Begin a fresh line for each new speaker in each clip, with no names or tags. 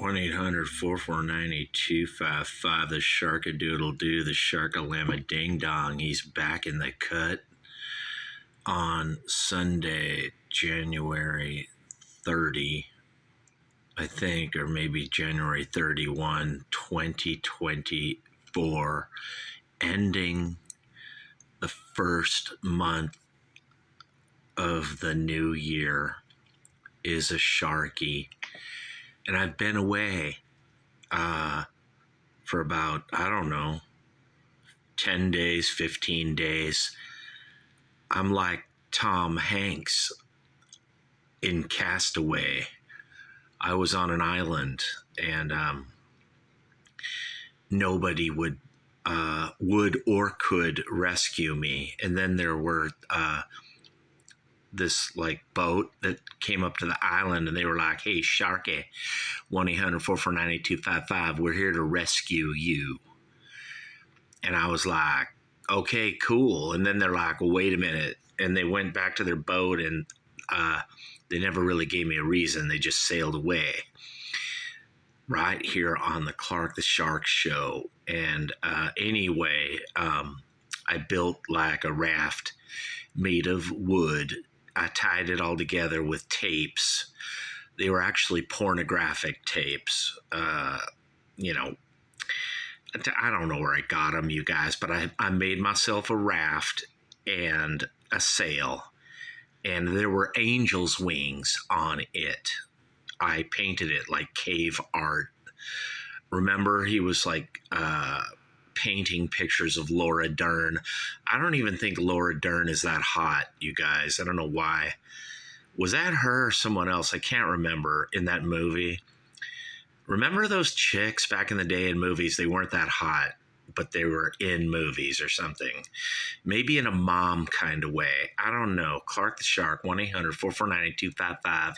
1-800-449-8255. The Sharkadoodle-Doo, the Sharkalama-Ding-Dong. He's back in the cut on Sunday, January 30, I think, or maybe January 31, 2024, ending the first month of the new year is a Sharky. And I've been away for about, I don't know, 10 days, 15 days. I'm like Tom Hanks in Castaway. I was on an island and nobody would or could rescue me. And then there were this like boat that came up to the island and they were like, "Hey, Sharky, 1-800-449-8255, we're here to rescue you." And I was like, "Okay, cool." And then they're like, "Well, wait a minute." And they went back to their boat and they never really gave me a reason. They just sailed away. Right here on the Clark the Shark show. And anyway, I built like a raft made of wood. I tied it all together with tapes. They were actually pornographic tapes. I don't know where I got them, you guys, but I made myself a raft and a sail, and there were angel's wings on it. I painted it like cave art. Remember, he was like painting pictures of Laura Dern. I don't even think Laura Dern is that hot, you guys. I don't know why. Was that her or someone else? I can't remember in that movie. Remember those chicks back in the day in movies? They weren't that hot, but they were in movies or something. Maybe in a mom kind of way. I don't know. Clark the Shark, 1-800-449-8255.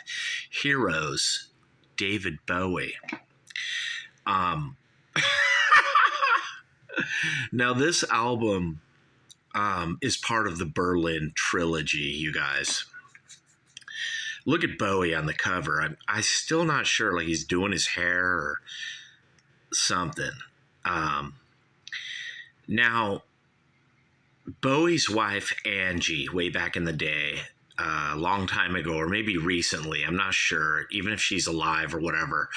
Heroes, David Bowie. Now, this album is part of the Berlin trilogy, you guys. Look at Bowie on the cover. I'm still not sure, like he's doing his hair or something. Now, Bowie's wife, Angie, way back in the day, a long time ago, or maybe recently, I'm not sure, even if she's alive or whatever,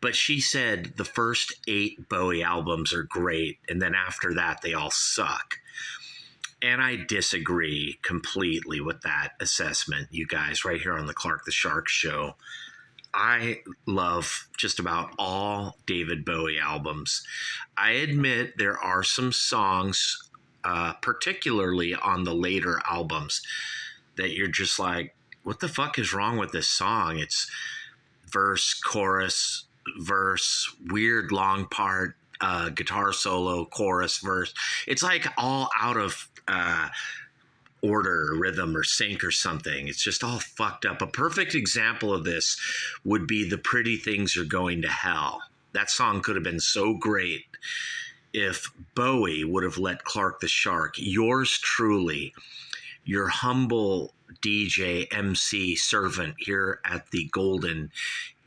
but she said the first 8 Bowie albums are great, and then after that, they all suck. And I disagree completely with that assessment, you guys, right here on the Clark the Shark show. I love just about all David Bowie albums. I admit there are some songs, particularly on the later albums, that you're just like, what the fuck is wrong with this song? It's verse, chorus, verse, weird long part, guitar solo, chorus, verse. It's like all out of order, rhythm, or sync or something. It's just all fucked up. A perfect example of this would be The Pretty Things Are Going to Hell. That song could have been so great if Bowie would have let Clark the Shark, yours truly, your humble DJ MC servant here at the Golden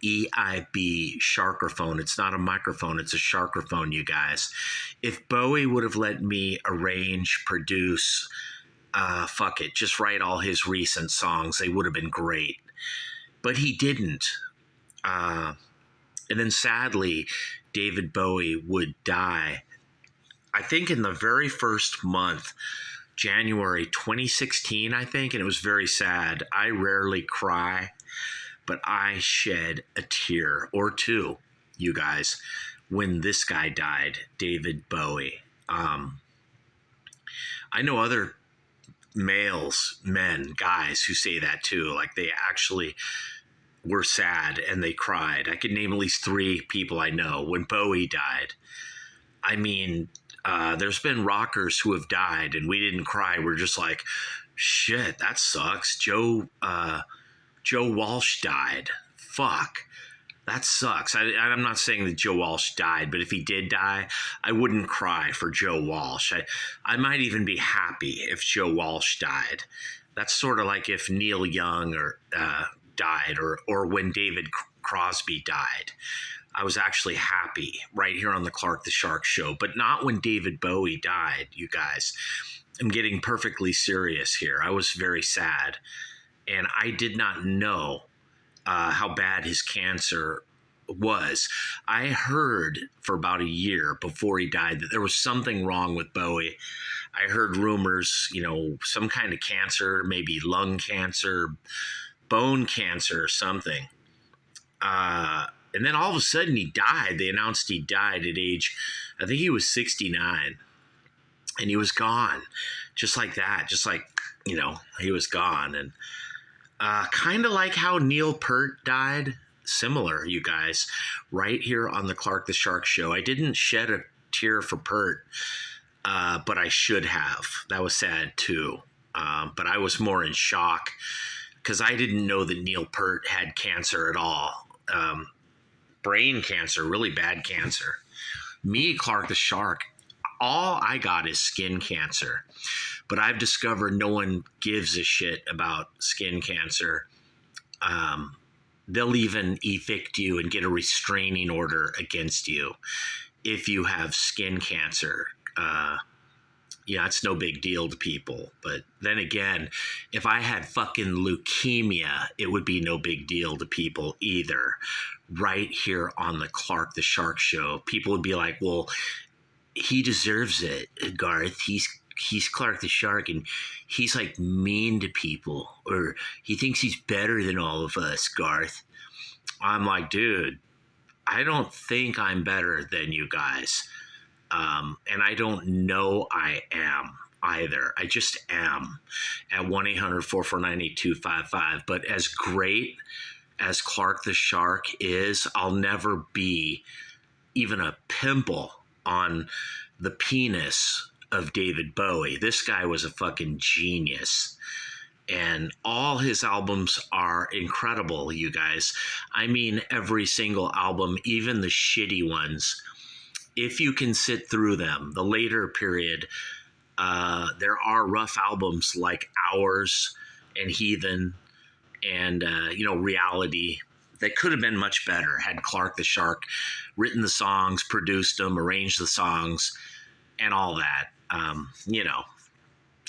EIB Sharkerphone. It's not a microphone, it's a Sharkerphone, you guys. If Bowie would have let me arrange, produce, fuck it, just write all his recent songs, they would have been great. But he didn't. And then sadly, David Bowie would die, I think in the very first month, January 2016, I think, and it was very sad. I rarely cry, but I shed a tear or two, you guys, when this guy died, David Bowie. I know other males, men, guys who say that too, like they actually were sad and they cried. I could name at least 3 people I know when Bowie died. I mean, there's been rockers who have died and we didn't cry. We're just like, shit, that sucks. Joe Walsh died. Fuck. That sucks. I'm not saying that Joe Walsh died, but if he did die, I wouldn't cry for Joe Walsh. I might even be happy if Joe Walsh died. That's sort of like if Neil Young died, or when David Crosby died. I was actually happy right here on the Clark the Shark show, but not when David Bowie died, you guys. I'm getting perfectly serious here. I was very sad, and I did not know how bad his cancer was. I heard for about a year before he died that there was something wrong with Bowie. I heard rumors, some kind of cancer, maybe lung cancer, bone cancer or something. And then all of a sudden he died. They announced he died at age, I think he was 69. And he was gone. Just like that. Just like, he was gone. And kind of like how Neil Peart died. Similar, you guys. Right here on the Clark the Shark show. I didn't shed a tear for Peart, but I should have. That was sad too. But I was more in shock because I didn't know that Neil Peart had cancer at all. Brain cancer, really bad cancer. Me, Clark the Shark, all I got is skin cancer. But I've discovered no one gives a shit about skin cancer. They'll even evict you and get a restraining order against you if you have skin cancer. It's no big deal to people. But then again, if I had fucking leukemia, it would be no big deal to people either. Right here on the Clark the Shark show, people would be like, well, he deserves it, Garth. He's Clark the Shark, and he's like mean to people, or he thinks he's better than all of us, Garth. I'm like, dude, I don't think I'm better than you guys. And I don't know I am either. I just am at 1-800-449-8255. But as great as Clark the Shark is, I'll never be even a pimple on the penis of David Bowie. This guy was a fucking genius. And all his albums are incredible, you guys. I mean, every single album, even the shitty ones, if you can sit through them. The later period, there are rough albums like Ours and Heathen and, Reality that could have been much better had Clark the Shark written the songs, produced them, arranged the songs, and all that.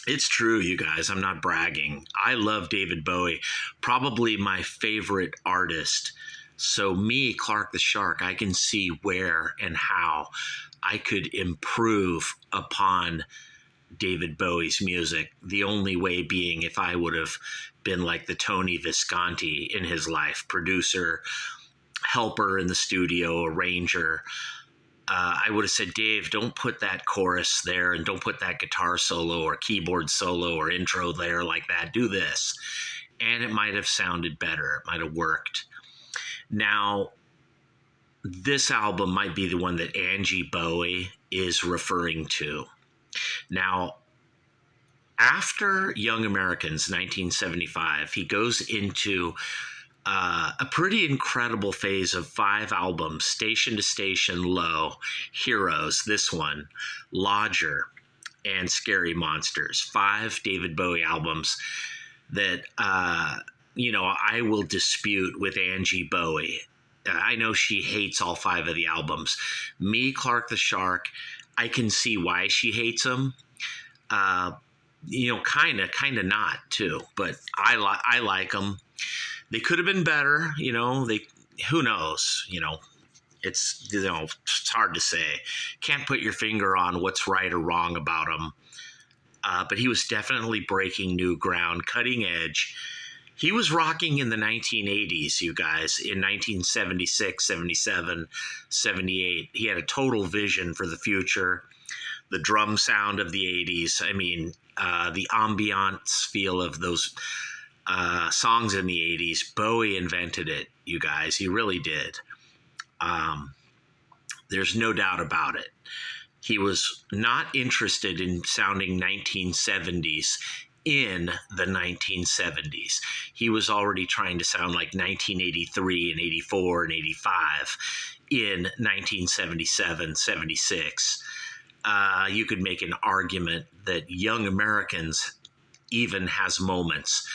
It's true, you guys. I'm not bragging. I love David Bowie, probably my favorite artist. So me, Clark the Shark, I can see where and how I could improve upon David Bowie's music. The only way being if I would have been like the Tony Visconti in his life, producer, helper in the studio, arranger. I would have said, Dave, don't put that chorus there and don't put that guitar solo or keyboard solo or intro there like that. Do this. And it might have sounded better. It might have worked. Now, this album might be the one that Angie Bowie is referring to. Now, after Young Americans, 1975, he goes into a pretty incredible phase of 5 albums: Station to Station, Low, Heroes, this one, Lodger, and Scary Monsters. 5 David Bowie albums that, I will dispute with Angie Bowie. I know she hates all 5 of the albums. Me, Clark the Shark, I can see why she hates them. Kind of not too, but I like them. They could have been better, who knows, it's hard to say. Can't put your finger on what's right or wrong about him. But he was definitely breaking new ground, cutting edge. He was rocking in the 1980s, you guys, in 1976, 77, 78. He had a total vision for the future, the drum sound of the 80s. I mean, the ambiance feel of those songs in the 80s. Bowie invented it, you guys. He really did. There's no doubt about it. He was not interested in sounding 1970s in the 1970s. He was already trying to sound like 1983 and 84 and 85 in 1977, 76. You could make an argument that Young Americans even has moments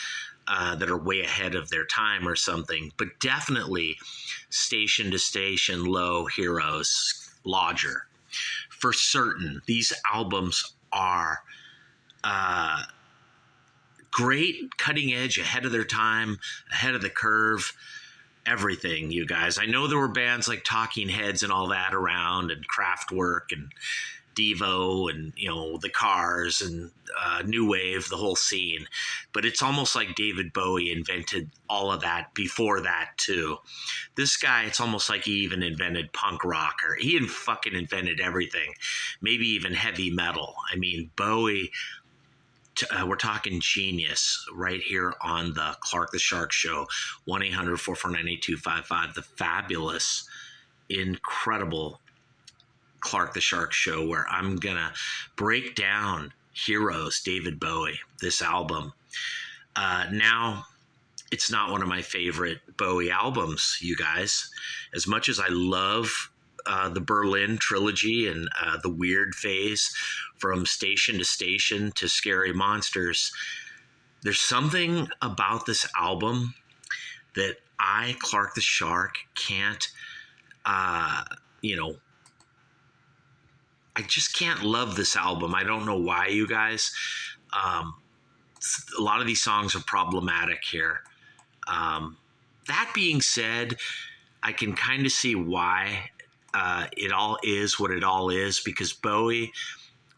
that are way ahead of their time or something, but definitely Station to Station, Low, Heroes, Lodger. For certain, these albums are great, cutting edge, ahead of their time, ahead of the curve, everything, you guys. I know there were bands like Talking Heads and all that around, and Kraftwerk and Devo and, the Cars and New Wave, the whole scene. But it's almost like David Bowie invented all of that before that, too. This guy, it's almost like he even invented punk rock, or he fucking invented everything, maybe even heavy metal. I mean, Bowie, we're talking genius right here on the Clark the Shark Show, 1-800-449-8255, the fabulous, incredible Clark the Shark Show, where I'm going to break down Heroes, David Bowie, this album. Now, it's not one of my favorite Bowie albums, you guys. As much as I love the Berlin trilogy and the weird phase from Station to Station to Scary Monsters, there's something about this album that I, Clark the Shark, can't, I just can't love this album. I don't know why, you guys. A lot of these songs are problematic here. That being said, I can kind of see why it all is what it all is, because Bowie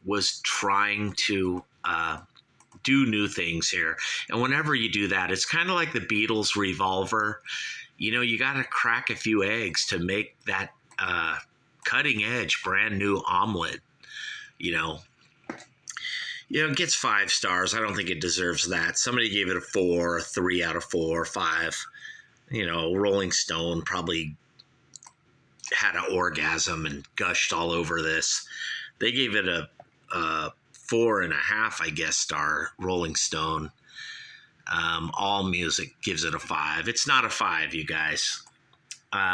was trying to do new things here. And whenever you do that, it's kind of like the Beatles' Revolver. You got to crack a few eggs to make that cutting edge, brand new omelet. It gets 5 stars. I don't think it deserves that. Somebody gave it a 4, a 3 out of 4, 5. Rolling Stone probably had an orgasm and gushed all over this. They gave it a 4.5, I guess, star. Rolling Stone. All Music gives it a 5. It's not a 5, you guys.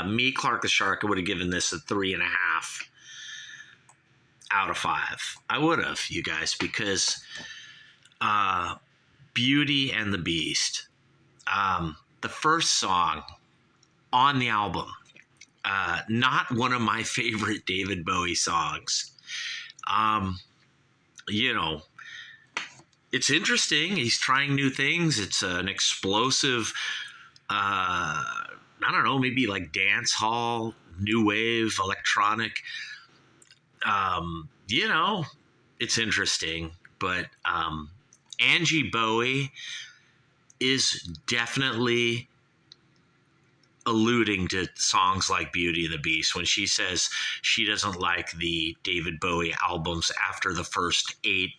Me, Clark the Shark, I would have given this a 3.5 out of 5. I would have, you guys, because Beauty and the Beast, the first song on the album, not one of my favorite David Bowie songs. It's interesting. He's trying new things. It's an explosive, I don't know, maybe like dance hall, new wave, electronic. It's interesting. But Angie Bowie is definitely alluding to songs like Beauty and the Beast when she says she doesn't like the David Bowie albums after the first 8.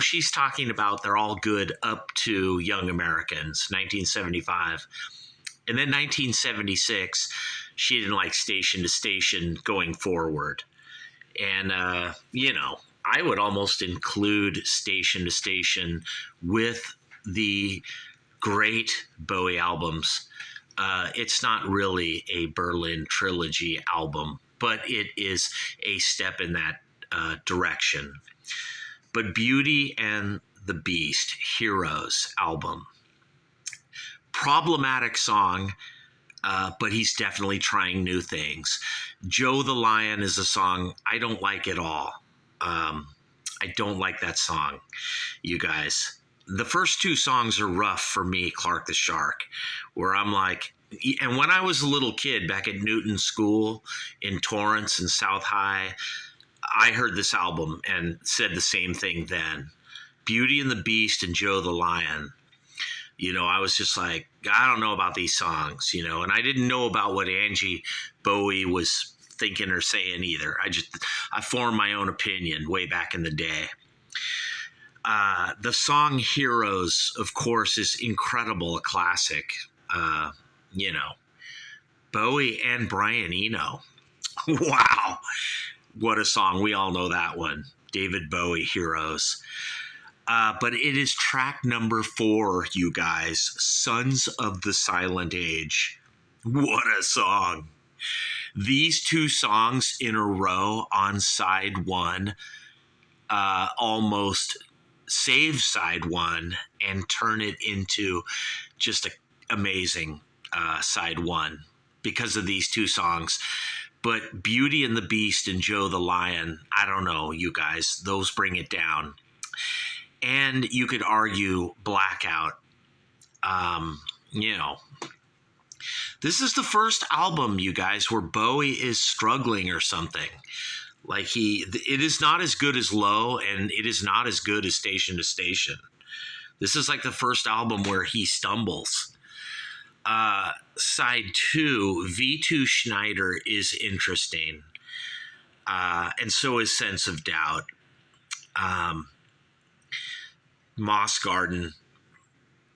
She's talking about they're all good up to Young Americans, 1975. And then 1976, she didn't like Station to Station going forward. And, I would almost include Station to Station with the great Bowie albums. It's not really a Berlin trilogy album, but it is a step in that direction. But Beauty and the Beast, Heroes album, problematic song, but he's definitely trying new things. Joe the Lion is a song I don't like at all. I don't like that song, you guys. The first 2 songs are rough for me, Clark the Shark, where I'm like, and when I was a little kid back at Newton School in Torrance and South High, I heard this album and said the same thing then. Beauty and the Beast and Joe the Lion. I was just like, I don't know about these songs, and I didn't know about what Angie Bowie was thinking or saying either. I formed my own opinion way back in the day. The song Heroes, of course, is incredible, a classic. Bowie and Brian Eno. Wow. What a song. We all know that one. David Bowie, Heroes. But it is track number 4, you guys. Sons of the Silent Age. What a song. These 2 songs in a row on side 1 almost save side one and turn it into just a amazing side one because of these two songs. But Beauty and the Beast and Joe the Lion, I don't know, you guys, those bring it down. And you could argue Blackout. You know, this is the first album, you guys, where Bowie is struggling or something. Like it is not as good as Low, and it is not as good as Station to Station. This is like the first album where he stumbles. Side 2, V2 Schneider is interesting. And so is Sense of Doubt. Moss Garden.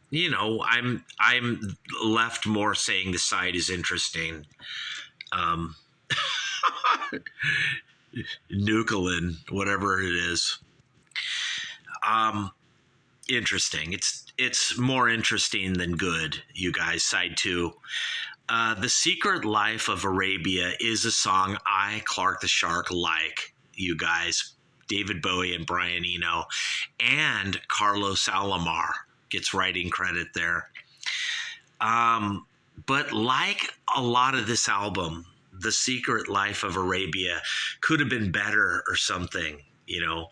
You know, I'm left more saying the side is interesting. Nuclein, whatever it is. Interesting. It's more interesting than good, you guys. Side 2. The Secret Life of Arabia is a song I, Clark the Shark, like, you guys. David Bowie and Brian Eno, and Carlos Alomar gets writing credit there. But like a lot of this album, The Secret Life of Arabia could have been better or something, you know.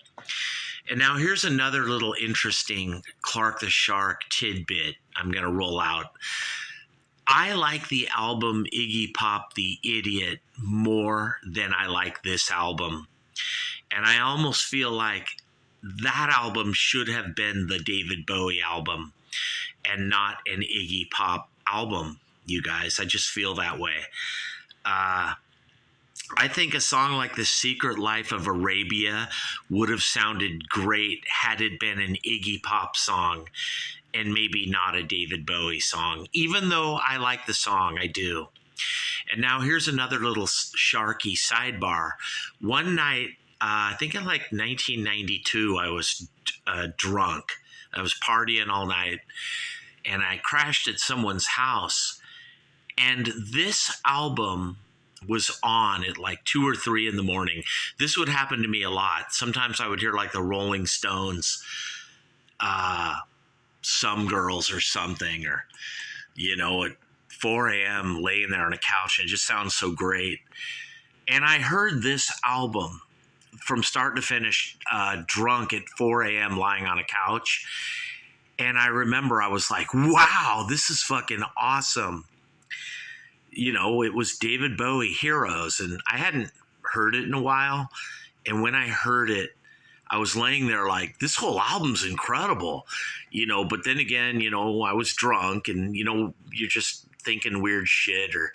And now here's another little interesting Clark the Shark tidbit I'm going to roll out. I like the album Iggy Pop the Idiot more than I like this album. And I almost feel like that album should have been the David Bowie album and not an Iggy Pop album, you guys. I just feel that way. I think a song like The Secret Life of Arabia would have sounded great had it been an Iggy Pop song and maybe not a David Bowie song, even though I like the song, I do. And now here's another little Sharky sidebar. One night, I think in like 1992, I was drunk. I was partying all night, and I crashed at someone's house. And this album was on at like 2 or 3 in the morning. This would happen to me a lot. Sometimes I would hear like the Rolling Stones, Some Girls or something, or, you know, at 4 a.m. laying there on a couch, and it just sounds so great. And I heard this album from start to finish, drunk at 4 a.m. lying on a couch. And I remember I was like, wow, this is fucking awesome. You know, it was David Bowie, Heroes, and I hadn't heard it in a while. And when I heard it, I was laying there like, this whole album's incredible, you know. But then again, you know, I was drunk, and, you know, you're just thinking weird shit, or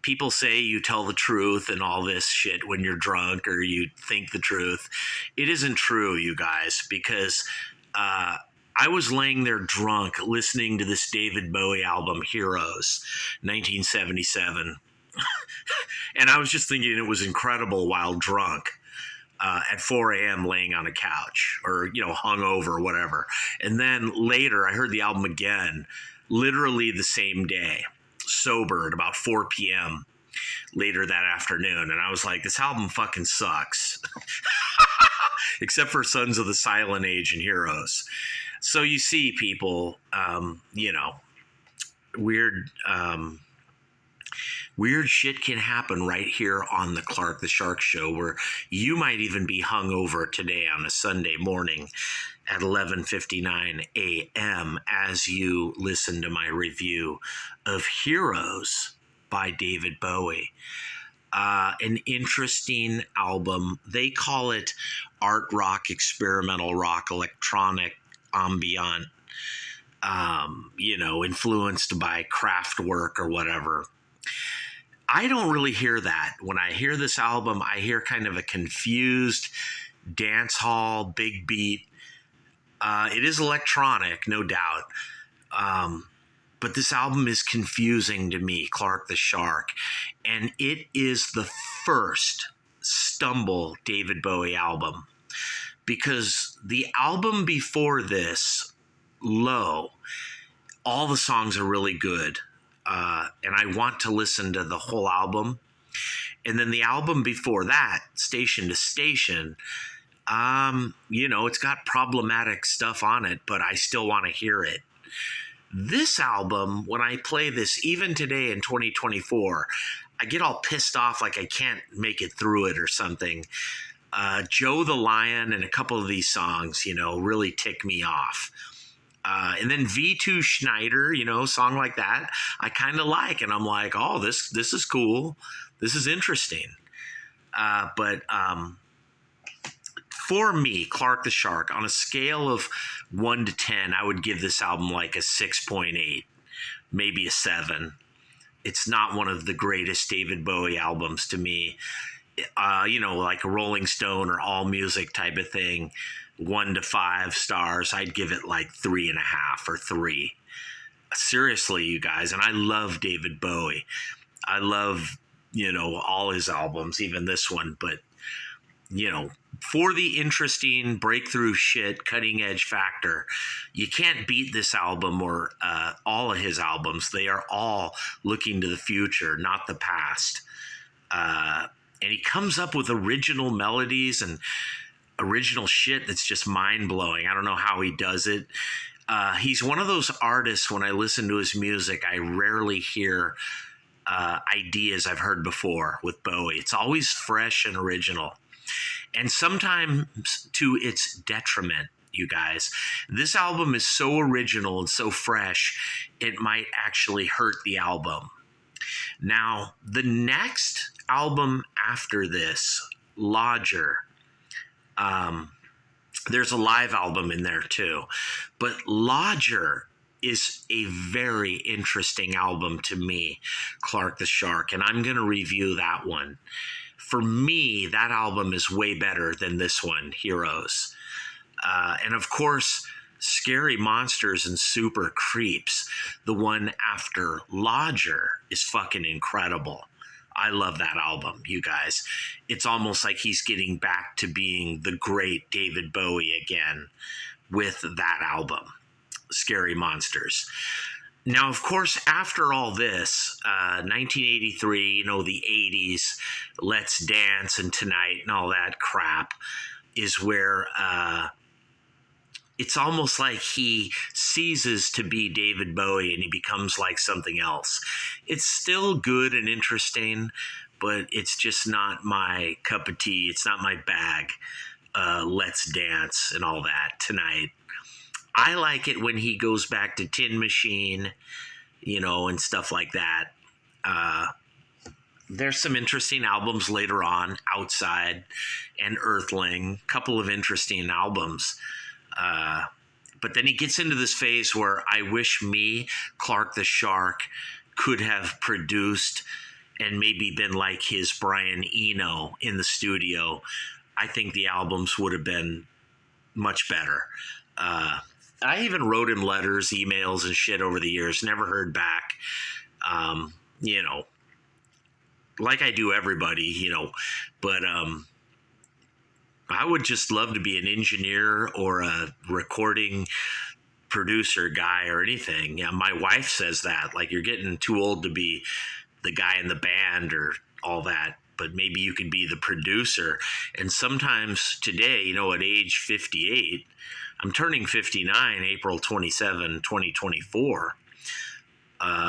people say you tell the truth and all this shit when you're drunk, or you think the truth. It isn't true, you guys, because I was laying there drunk listening to this David Bowie album, Heroes, 1977. And I was just thinking it was incredible while drunk at 4 a.m. laying on a couch, or, you know, hungover or whatever. And then later I heard the album again, literally the same day, sober at about 4 p.m. later that afternoon. And I was like, this album fucking sucks. Except for Sons of the Silent Age and Heroes. So you see, people, you know, weird shit can happen right here on the Clark the Shark Show, where you might even be hungover today on a Sunday morning at 11:59 a.m. as you listen to my review of Heroes by David Bowie. An interesting album. They call it art rock, experimental rock, electronic, ambient, you know, influenced by Kraftwerk or whatever. I don't really hear that. When I hear this album, I hear kind of a confused dance hall, big beat. It is electronic, no doubt. But this album is confusing to me, Clark the Shark. And it is the first stumble David Bowie album. Because the album before this, Low, all the songs are really good. And I want to listen to the whole album. And then the album before that, Station to Station, It's got problematic stuff on it, but I still want to hear it. This album, when I play this, even today in 2024, I get all pissed off like I can't make it through it or something. Joe the Lion and a couple of these songs, really tick me off. And then V2 Schneider, song like that, I kind of like, and I'm like, oh, this is cool, this is interesting. But for me, Clark the Shark, on a scale of 1 to 10, I would give this album like a 6.8, maybe a 7. It's not one of the greatest David Bowie albums to me. Like a Rolling Stone or All Music type of thing, 1 to 5 stars, I'd give it like 3.5 or 3. Seriously, you guys. And I love David Bowie. I love, all his albums, even this one. But, for the interesting breakthrough shit, cutting edge factor, you can't beat this album or all of his albums. They are all looking to the future, not the past. And he comes up with original melodies and original shit that's just mind-blowing. I don't know how he does it. He's one of those artists, when I listen to his music, I rarely hear ideas I've heard before with Bowie. It's always fresh and original. And sometimes to its detriment, you guys. This album is so original and so fresh, it might actually hurt the album. Now, the next album after this, Lodger, there's a live album in there too. But Lodger is a very interesting album to me, Clark the Shark, and I'm going to review that one. For me, that album is way better than this one, Heroes. And of course, Scary Monsters and Super Creeps, the one after Lodger, is fucking incredible. I love that album, you guys. It's almost like he's getting back to being the great David Bowie again with that album, Scary Monsters. Now, of course, after all this, 1983, the 80s, Let's Dance and Tonight and all that crap is where it's almost like he ceases to be David Bowie and he becomes like something else. It's still good and interesting, but it's just not my cup of tea. It's not my bag. Let's Dance and all that, Tonight. I like it when he goes back to Tin Machine, and stuff like that. There's some interesting albums later on, Outside and Earthling, couple of interesting albums. But then he gets into this phase where I wish me, Clark the Shark, could have produced and maybe been like his Brian Eno in the studio. I think the albums would have been much better. I even wrote him letters, emails, and shit over the years. Never heard back. Like I do everybody, But I would just love to be an engineer or a recording producer guy or anything. Yeah, my wife says that. Like, you're getting too old to be the guy in the band or all that. But maybe you could be the producer. And sometimes today, at age 58, I'm turning 59 April 27, 2024.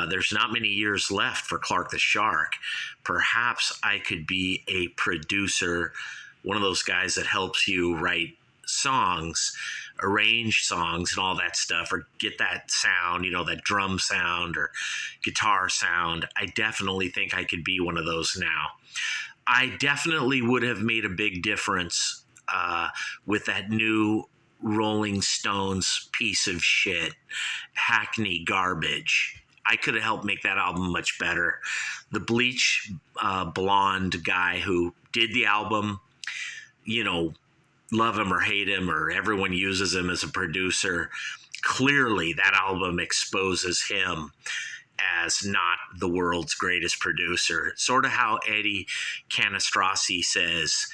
There's not many years left for Clark the Shark. Perhaps I could be a producer, one of those guys that helps you write songs, arrange songs and all that stuff, or get that sound, that drum sound or guitar sound. I definitely think I could be one of those now. I definitely would have made a big difference with that new Rolling Stones piece of shit, hackney garbage. I could have helped make that album much better. The bleach blonde guy who did the album, love him or hate him, or everyone uses him as a producer, clearly that album exposes him as not the world's greatest producer. Sort of how Eddie Canastrossi says,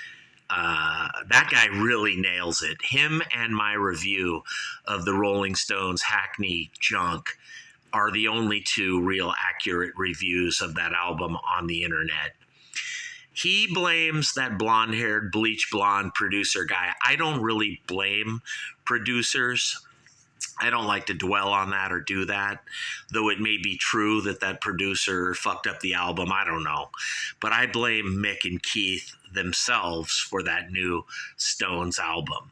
that guy really nails it. Him and my review of the Rolling Stones Hackney Junk are the only two real accurate reviews of that album on the internet. He blames that blonde-haired, bleach blonde producer guy. I don't really blame producers. I don't like to dwell on that or do that, though it may be true that that producer fucked up the album. I don't know. But I blame Mick and Keith themselves for that new Stones album.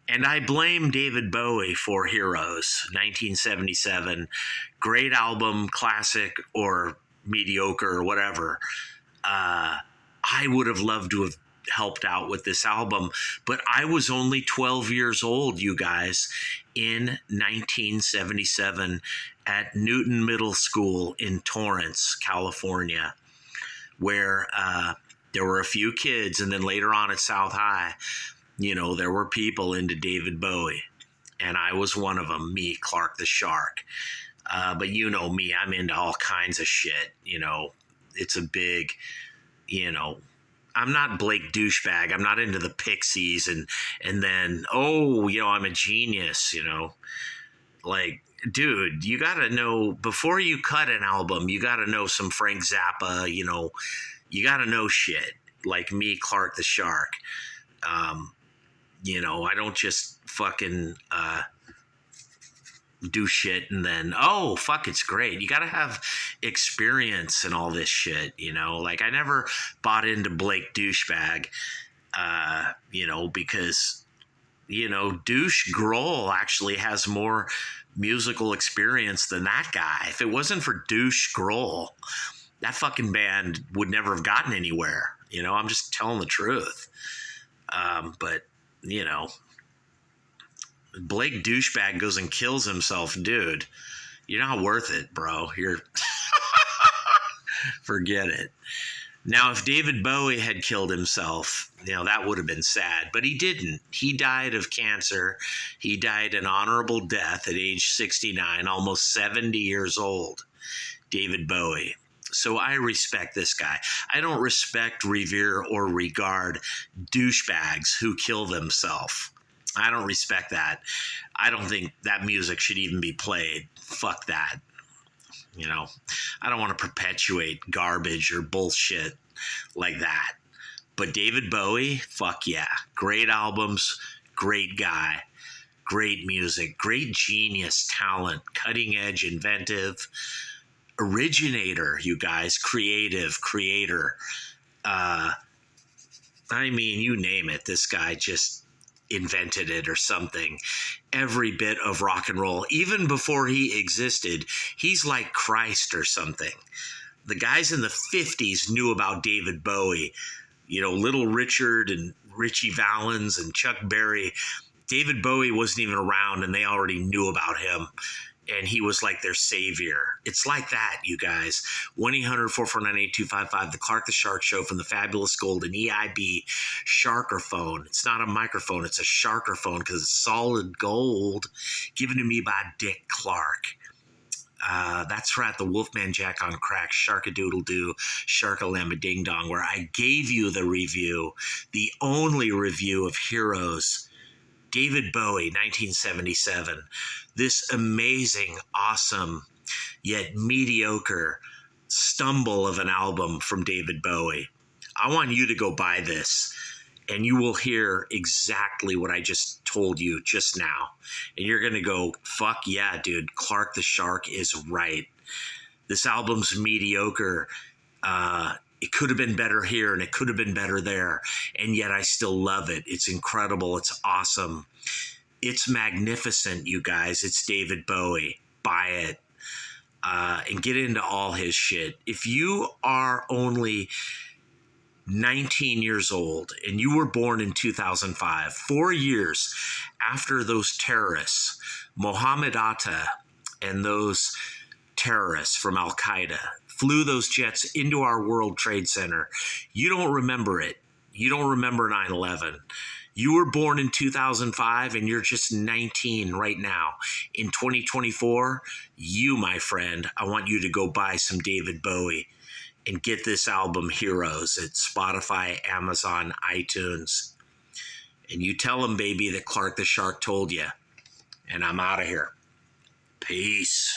And I blame David Bowie for Heroes, 1977. Great album, classic or mediocre or whatever. I would have loved to have helped out with this album, but I was only 12 years old, you guys, in 1977 at Newton Middle School in Torrance, California, where there were a few kids, and then later on at South High, you know, there were people into David Bowie, and I was one of them, me, Clark the Shark. But you know me, I'm into all kinds of shit, you know. It's a big, you know, I'm not Blake douchebag. I'm not into the Pixies and then, oh, you know, I'm a genius, you know. Like, dude, you got to know, before you cut an album, you got to know some Frank Zappa, you know. You got to know shit, like me, Clark the Shark. You know, I don't just fucking do shit and then, oh, fuck, it's great. You got to have experience and all this shit, you know? Like, I never bought into Blake douchebag, you know, because, you know, Douche Grohl actually has more musical experience than that guy. If it wasn't for Douche Grohl, that fucking band would never have gotten anywhere. You know, I'm just telling the truth. But, you know, Blake douchebag goes and kills himself, dude. You're not worth it, bro. You're forget it. Now, if David Bowie had killed himself, you know, that would have been sad, but he didn't. He died of cancer. He died an honorable death at age 69, almost 70 years old. David Bowie. So I respect this guy. I don't respect, revere, or regard douchebags who kill themselves. I don't respect that. I don't think that music should even be played. Fuck that. You know, I don't want to perpetuate garbage or bullshit like that. But David Bowie, fuck yeah. Great albums, great guy, great music, great genius, talent, cutting edge, inventive, originator, you guys, creative, creator. I mean, you name it. This guy just invented it or something. Every bit of rock and roll, even before he existed, he's like Christ or something. The guys in the 50s knew about David Bowie. You know, Little Richard and Richie Valens and Chuck Berry. David Bowie wasn't even around and they already knew about him. And he was like their savior. It's like that, you guys. 1-800-449-8255, the Clark the Shark Show from the fabulous golden EIB Sharkerphone. It's not a microphone, it's a Sharkerphone because it's solid gold given to me by Dick Clark. That's right, the Wolfman Jack on crack, Sharkadoodle-doo, Sharkalamba-ding-dong, where I gave you the review, the only review of Heroes, David Bowie, 1977. This amazing, awesome, yet mediocre stumble of an album from David Bowie. I want you to go buy this, and you will hear exactly what I just told you just now. And you're going to go, fuck yeah, dude, Clark the Shark is right. This album's mediocre. It could have been better here, and it could have been better there, and yet I still love it. It's incredible. It's awesome. It's magnificent, you guys. It's David Bowie. Buy it and get into all his shit. If you are only 19 years old and you were born in 2005, 4 years after those terrorists, Mohammed Atta and those terrorists from Al-Qaeda flew those jets into our World Trade Center, you don't remember it. You don't remember 9/11. You were born in 2005 and you're just 19 right now. In 2024, you, my friend, I want you to go buy some David Bowie and get this album Heroes at Spotify, Amazon, iTunes. And you tell him, baby, that Clark the Shark told you. And I'm out of here. Peace.